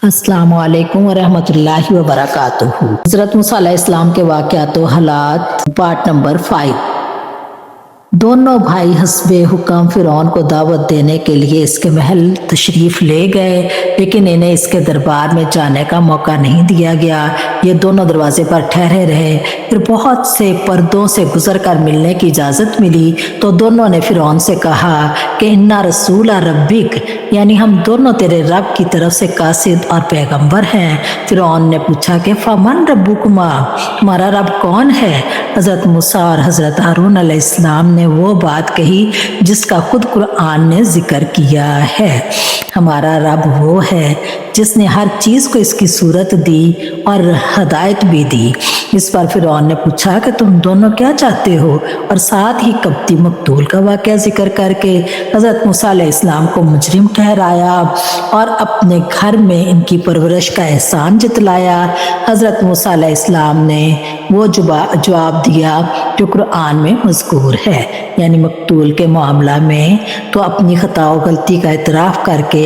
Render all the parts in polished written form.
अस्सलाम वालेकुम वरहमतुल्लाहि वबरकातुहू। हज़रत मूसा अलैहिस्सलाम के वाक़यात व हालात पार्ट नंबर 5। दोनों भाई हस्बे हुक्म फ़िरौन को दावत देने के लिए इसके महल तशरीफ़ ले गए, लेकिन इन्हें इसके दरबार में जाने का मौका नहीं दिया गया। ये दोनों दरवाजे पर ठहरे रहे। फिर बहुत से पर्दों से गुजर कर मिलने की इजाज़त मिली तो दोनों ने फ़िरौन से कहा कि इन्ना रसूल रब्बिक, यानी हम दोनों तेरे रब की तरफ से कासिद और पैगंबर हैं। फ़िरौन ने पूछा कि फमन रब्बुकुमा, हमारा रब कौन है? हज़रत मूसा और हज़रत हारून अलैहिस्सलाम ने वो बात कही जिसका खुद कुरान ने जिक्र किया है। हमारा रब वो है जिसने हर चीज़ को इसकी सूरत दी और हदायत भी दी। इस पर फ़िरौन ने पूछा कि तुम दोनों क्या चाहते हो, और साथ ही कब्ती मकतूल का वाक़या जिक्र करके हज़रत मूसा अलैहिस्सलाम को मुजरिम ठहराया और अपने घर में इनकी परवरिश का एहसान जतलाया। हज़रत मूसा अलैहिस्सलाम ने वो जवाब दिया जो कुरान में मज़कूर है, यानी मकतूल के मामला में तो अपनी ख़ता व गलती का इतराफ़ करके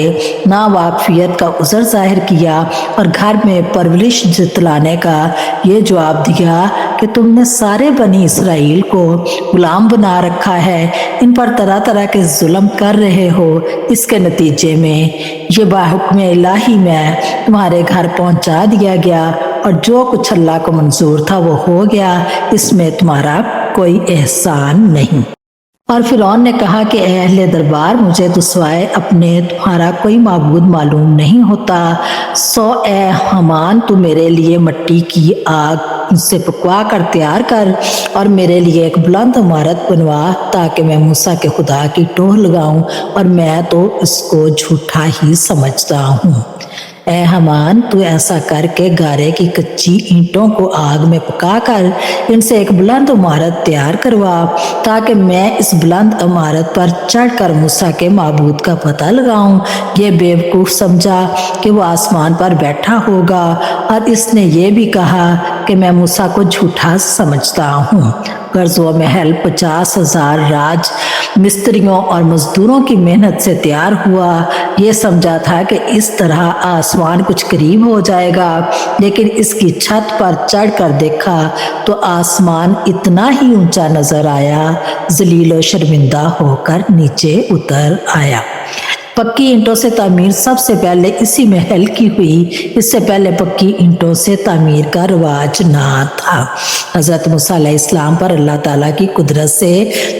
नावाकफियत का उज़र ज़ाहिर किया और घर में परवरिश जतलाने का ये जवाब दिया कि तुमने सारे बनी इसराइल को गुलाम बना रखा है, इन पर तरह तरह के जुल्म कर रहे हो। इसके नतीजे में ये बाहुक्म इलाही में तुम्हारे घर पहुंचा दिया गया और जो कुछ अल्लाह को मंजूर था वो हो गया, इसमें तुम्हारा कोई एहसान नहीं। और फ़िरौन ने कहा कि ए अहले दरबार, मुझे तो सिवाय अपने तुम्हारा कोई माबूद मालूम नहीं होता। सो ए हमान, तू मेरे लिए मिट्टी की आग से पकवा कर तैयार कर और मेरे लिए एक बुलंद इमारत बनवा ताकि मैं मूसा के खुदा की टोह लगाऊं, और मैं तो इसको झूठा ही समझता हूँ। ए हमान, तू ऐसा करके गारे की कच्ची ईंटों को आग में पकाकर इनसे एक बुलंद इमारत तैयार करवा ताकि मैं इस बुलंद इमारत पर चढ़कर मूसा के माबूद का पता लगाऊं। ये बेवकूफ़ समझा कि वो आसमान पर बैठा होगा, और इसने ये भी कहा कि मैं मूसा को झूठा समझता हूँ। गर्ज़ व महल 50,000 राज मिस्त्रियों और मजदूरों की मेहनत से तैयार हुआ। ये समझा था कि इस तरह आसमान कुछ करीब हो जाएगा, लेकिन इसकी छत पर चढ़कर देखा तो आसमान इतना ही ऊंचा नजर आया, जलील व शर्मिंदा होकर नीचे उतर आया। पक्की ईंटों से तामीर सबसे पहले इसी महल की हुई, इससे पहले पक्की ईंटों से तामीर का रिवाज ना था। हज़रत मूसा अलैहिस्सलाम पर अल्लाह ताला की कुदरत से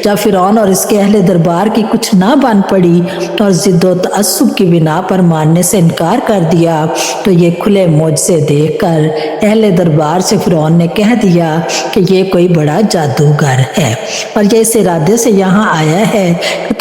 जब फ़िरौन और इसके अहले दरबार की कुछ ना बन पड़ी और ज़िद्द व तअस्सुब की बिना पर मानने से इनकार कर दिया, तो ये खुले मोजज़े देखकर अहले दरबार से फ़िरौन ने कह दिया कि ये कोई बड़ा जादूगर है और ये इस इरादे से यहाँ आया है कि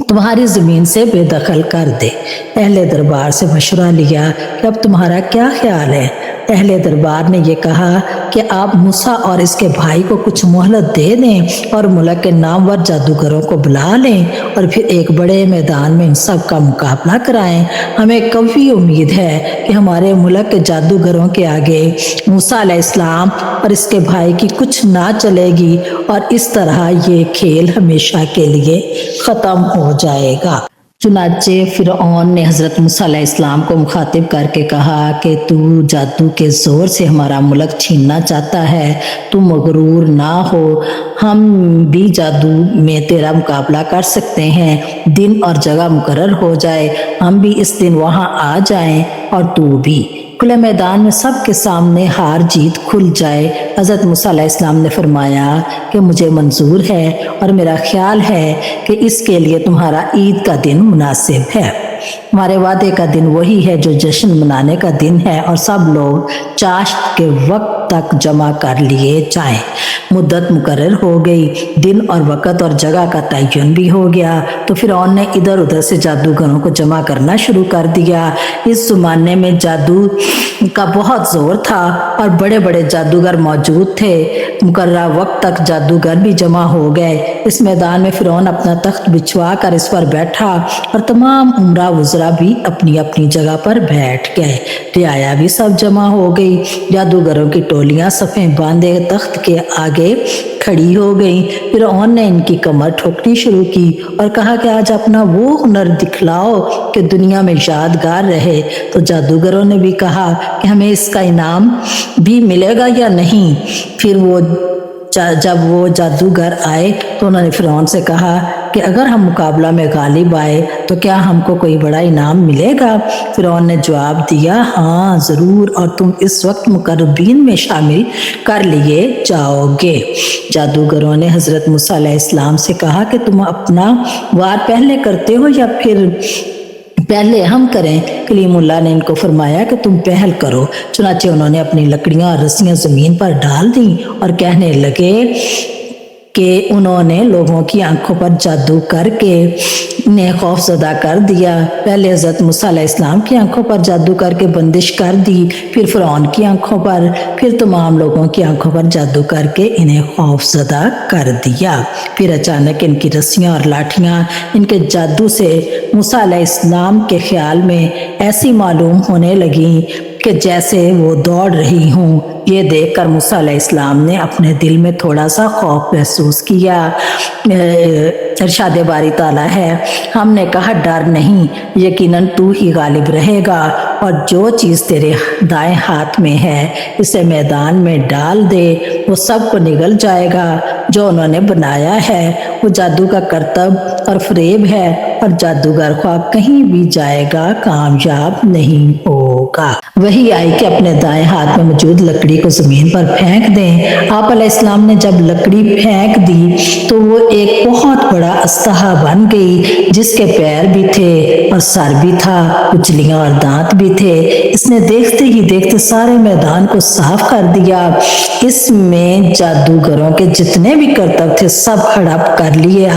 तुम्हारी ज़मीन से बेदखल कर दे। अहले दरबार से मशवरा लिया कि अब तुम्हारा क्या ख्याल है। अहले दरबार ने यह कहा कि आप मूसा और इसके भाई को कुछ मोहलत दे दें और मुल्क के नामवर जादूगरों को बुला लें और फिर एक बड़े मैदान में इन सब का मुकाबला कराएं। हमें कभी उम्मीद है कि हमारे मुल्क के जादूगरों के आगे मूसा अलैहिस्सलाम और इसके भाई की कुछ ना चलेगी और इस तरह ये खेल हमेशा के लिए ख़त्म हो जाएगा। चुनाचे फ़िरऔन ने हज़रत मूसा अलैहिस्सलाम को मुखातिब करके कहा कि तू जादू के ज़ोर से हमारा मुल्क छीनना चाहता है, तू मगरूर ना हो, हम भी जादू में तेरा मुकाबला कर सकते हैं। दिन और जगह मुकर्रर हो जाए, हम भी इस दिन वहाँ आ जाएं और तू भी। खुले मैदान में सबके सामने हार जीत खुल जाए। हज़रत मूसा अलैहिस्सलाम ने फरमाया कि मुझे मंजूर है और मेरा ख्याल है कि इसके लिए तुम्हारा ईद का दिन मुनासिब है। हमारे वादे का दिन वही है जो जश्न मनाने का दिन है और सब लोग चाश्त के वक्त तक जमा कर लिए जाएं। मुद्दत मुकर्रर हो गई, दिन और वक़्त और जगह का तयन भी हो गया, तो फ़िरऔन ने इधर उधर से जादूगरों को जमा करना शुरू कर दिया। इस ज़माने में जादू का बहुत ज़ोर था और बड़े बड़े जादूगर मौजूद थे। मुकर्ररा वक्त तक जादूगर भी जमा हो गए। इस मैदान में फ़िरऔन अपना तख्त बिछवा कर इस पर बैठा और तमाम उम्रा वज़रा भी अपनी अपनी जगह पर बैठ गए। रियाया भी सब जमा हो गई। जादूगरों की टोलियां सफ़ें बांधे तख्त के आगे کھڑی ہو گئی۔ فرعون نے ان کی کمر ٹھوکنی شروع کی اور کہا کہ آج اپنا وہ ہنر دکھلاؤ کہ دنیا میں یادگار رہے۔ تو جادوگروں نے بھی کہا کہ ہمیں اس کا انعام بھی ملے گا یا نہیں۔ پھر جب وہ جادوگر آئے تو انہوں نے فرعون سے کہا کہ اگر ہم مقابلہ میں غالب آئے تو کیا ہم کو کوئی بڑا انعام ملے گا؟ فرعون نے جواب دیا، ہاں ضرور، اور تم اس وقت مقربین میں شامل کر لیے جاؤ گے۔ جادوگروں نے حضرت موسیٰ علیہ السلام سے کہا کہ تم اپنا وار پہلے کرتے ہو یا پھر پہلے ہم کریں؟ کلیم اللہ نے ان کو فرمایا کہ تم پہل کرو۔ چنانچہ انہوں نے اپنی لکڑیاں اور رسیاں زمین پر ڈال دیں اور کہنے لگے کہ انہوں نے لوگوں کی آنکھوں پر جادو کر کے انہیں خوف زدہ کر دیا۔ پہلے حضرت موسیٰ علیہ السلام کی آنکھوں پر جادو کر کے بندش کر دی، پھر فرعون کی آنکھوں پر، پھر تمام لوگوں کی آنکھوں پر جادو کر کے انہیں خوف زدہ کر دیا۔ پھر اچانک ان کی رسیاں اور لاٹھیاں ان کے جادو سے موسیٰ علیہ السلام کے خیال میں ایسی معلوم ہونے لگیں کہ جیسے وہ دوڑ رہی ہوں۔ یہ دیکھ کر موسیٰ علیہ السلام نے اپنے دل میں تھوڑا سا خوف محسوس کیا۔ ارشاد باری تعالیٰ ہے، ہم نے کہا ڈر نہیں، یقیناً تو ہی غالب رہے گا، اور جو چیز تیرے دائیں ہاتھ میں ہے اسے میدان میں ڈال دے، وہ سب کو نگل جائے گا جو انہوں نے بنایا ہے۔ وہ جادو کا کرتب اور فریب ہے، اور جادوگر خواہ کہیں بھی جائے گا کامیاب نہیں ہوگا۔ وہی آئی کہ اپنے دائیں ہاتھ میں موجود لکڑی کو زمین پر پھینک دیں۔ آپ علیہ السلام نے جب لکڑی پھینک دی تو وہ ایک بہت بڑا استہا بن گئی، جس کے پیر بھی تھے اور سر بھی تھا، کچلیاں اور دانت بھی تھے۔ اس نے دیکھتے ہی دیکھتے سارے میدان کو صاف کر دیا۔ اس میں جادوگروں کے جتنے بھی کرتب تھے سب ہڑپ کر لیا،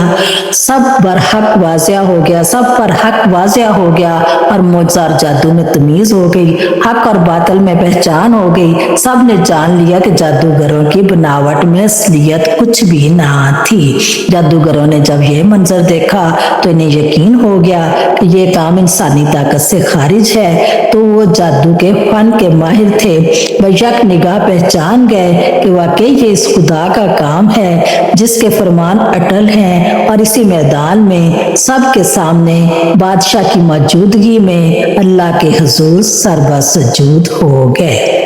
سب برحق واضح ہو گیا، سب پر حق واضح ہو گیا، اور معجزہ اور جادو میں تمیز ہو گئی، حق اور باطل میں پہچان ہو گئی۔ سب نے جان لیا کہ جادوگروں کی بناوٹ میں اصلیت کچھ بھی نہ تھی۔ جادوگروں نے جب یہ منظر دیکھا تو انہیں یقین ہو گیا کہ یہ کام انسانی طاقت سے خارج ہے، تو وہ جادو کے فن کے ماہر تھے، وہ یک نگاہ پہچان گئے کہ واقعی یہ اس خدا کا کام ہے جس کے فرمان اٹل ہیں، اور اسی میدان میں سب کے سامنے بادشاہ کی موجودگی میں اللہ کے حضور سربہ سجود ہو گئے۔